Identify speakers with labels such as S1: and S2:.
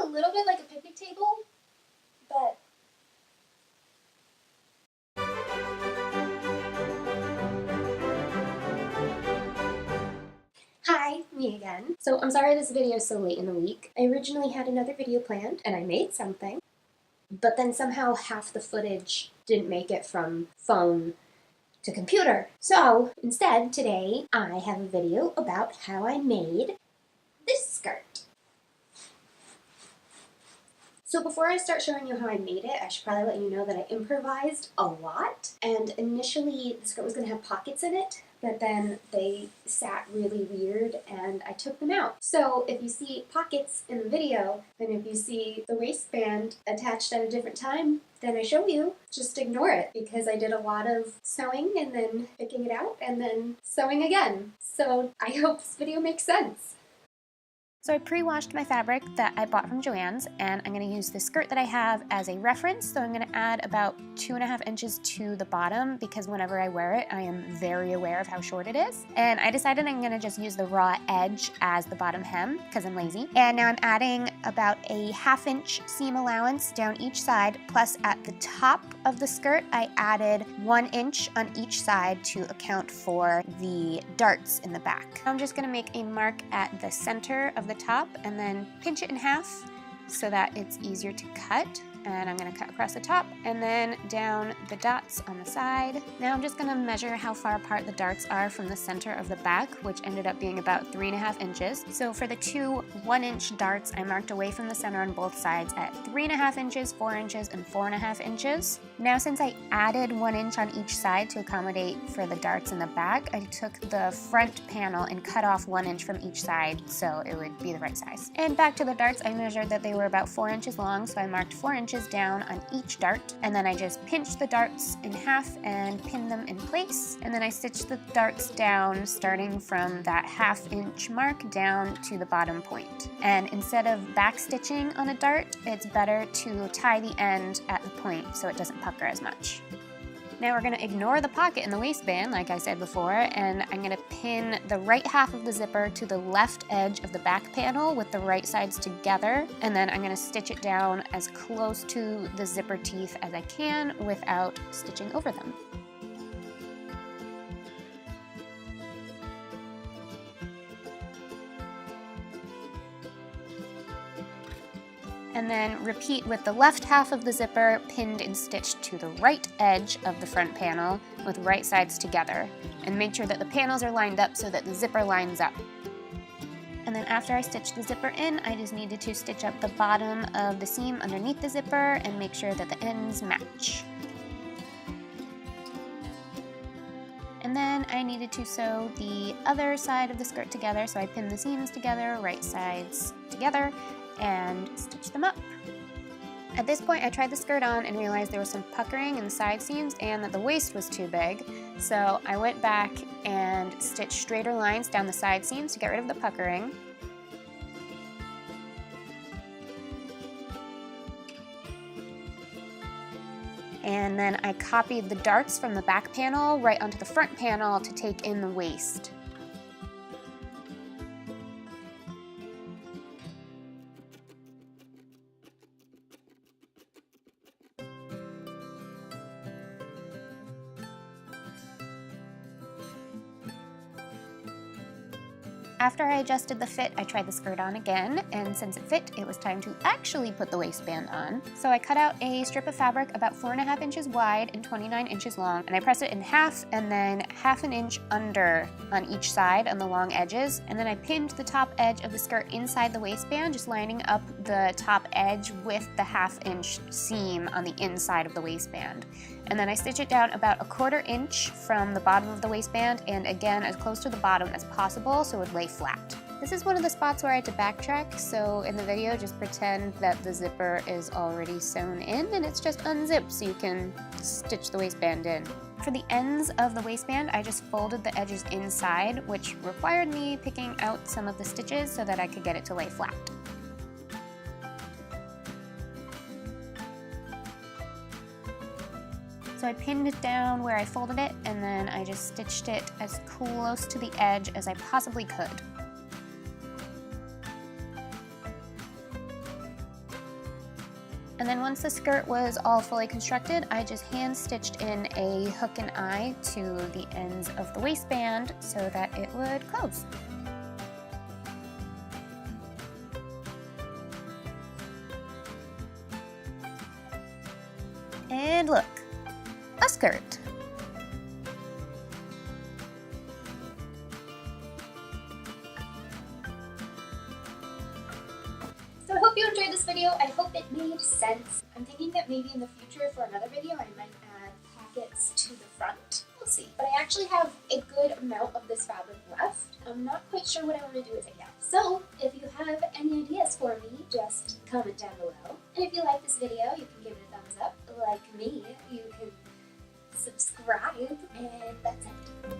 S1: little bit like a picnic table, but hi, me again. So I'm sorry this video is so late in the week. I originally had another video planned and I made something, but then somehow half the footage didn't make it from phone to computer. So instead, today I have a video about how I made this skirt. So before I start showing you how I made it, I should probably let you know that I improvised a lot. And initially, the skirt was going to have pockets in it, but then they sat really weird and I took them out. So if you see pockets in the video, and if you see the waistband attached at a different time than I show you, just ignore it, because I did a lot of sewing and then picking it out and then sewing again. So I hope this video makes sense. So I pre-washed my fabric that I bought from Joann's, and I'm going to use the skirt that I have as a reference. So I'm going to add about 2.5 inches to the bottom, because whenever I wear it, I am very aware of how short it is. And I decided I'm going to just use the raw edge as the bottom hem, because I'm lazy. And now I'm adding about a 1/2 inch seam allowance down each side, plus at the top of the skirt, I added 1 inch on each side to account for the darts in the back. I'm just going to make a mark at the center of the top and then pinch it in half so that it's easier to cut. And I'm going to cut across the top and then down the dots on the side. Now I'm just going to measure how far apart the darts are from the center of the back, which ended up being about 3.5 inches. So for the two 1-inch darts, I marked away from the center on both sides at 3.5 inches, 4 inches, and 4.5 inches. Now since I added 1 inch on each side to accommodate for the darts in the back, I took the front panel and cut off 1 inch from each side so it would be the right size. And back to the darts, I measured that they were about 4 inches long, so I marked 4 inches down on each dart, and then I just pinched the darts in half and pinned them in place, and then I stitched the darts down starting from that 1/2 inch mark down to the bottom point. And instead of back stitching on a dart, it's better to tie the end at the point so it doesn't pucker as much. Now we're going to ignore the pocket in the waistband, like I said before, and I'm going to pin the right half of the zipper to the left edge of the back panel with the right sides together, and then I'm going to stitch it down as close to the zipper teeth as I can without stitching over them. And then repeat with the left half of the zipper pinned and stitched to the right edge of the front panel with right sides together. And make sure that the panels are lined up so that the zipper lines up. And then after I stitch the zipper in, I just needed to stitch up the bottom of the seam underneath the zipper and make sure that the ends match. And then I needed to sew the other side of the skirt together, so I pinned the seams together, right sides together, and stitch them up. At this point I tried the skirt on and realized there was some puckering in the side seams and that the waist was too big, so I went back and stitched straighter lines down the side seams to get rid of the puckering. And then I copied the darts from the back panel right onto the front panel to take in the waist. After I adjusted the fit, I tried the skirt on again, and since it fit, it was time to actually put the waistband on. So I cut out a strip of fabric about 4.5 inches wide and 29 inches long, and I pressed it in half and then 1/2 inch under on each side on the long edges, and then I pinned the top edge of the skirt inside the waistband, just lining up the top edge with the 1/2 inch seam on the inside of the waistband. And then I stitch it down about 1/4 inch from the bottom of the waistband, and again as close to the bottom as possible so it would lay flat. This is one of the spots where I had to backtrack, so in the video just pretend that the zipper is already sewn in and it's just unzipped so you can stitch the waistband in. For the ends of the waistband, I just folded the edges inside, which required me picking out some of the stitches so that I could get it to lay flat. So I pinned it down where I folded it, and then I just stitched it as close to the edge as I possibly could.
S2: And then once the skirt was all fully constructed, I just hand stitched in a hook and eye to the ends of the waistband so that it would close. And look, a skirt.
S1: So I hope you enjoyed this video. I hope it made sense. I'm thinking that maybe in the future for another video I might add pockets to the front. We'll see. But I actually have a good amount of this fabric left. I'm not quite sure what I want to do with it yet. So if you have any ideas for me, just comment down below. And if you like this video, you can give it a thumbs up. Like me, you can subscribe, and that's it.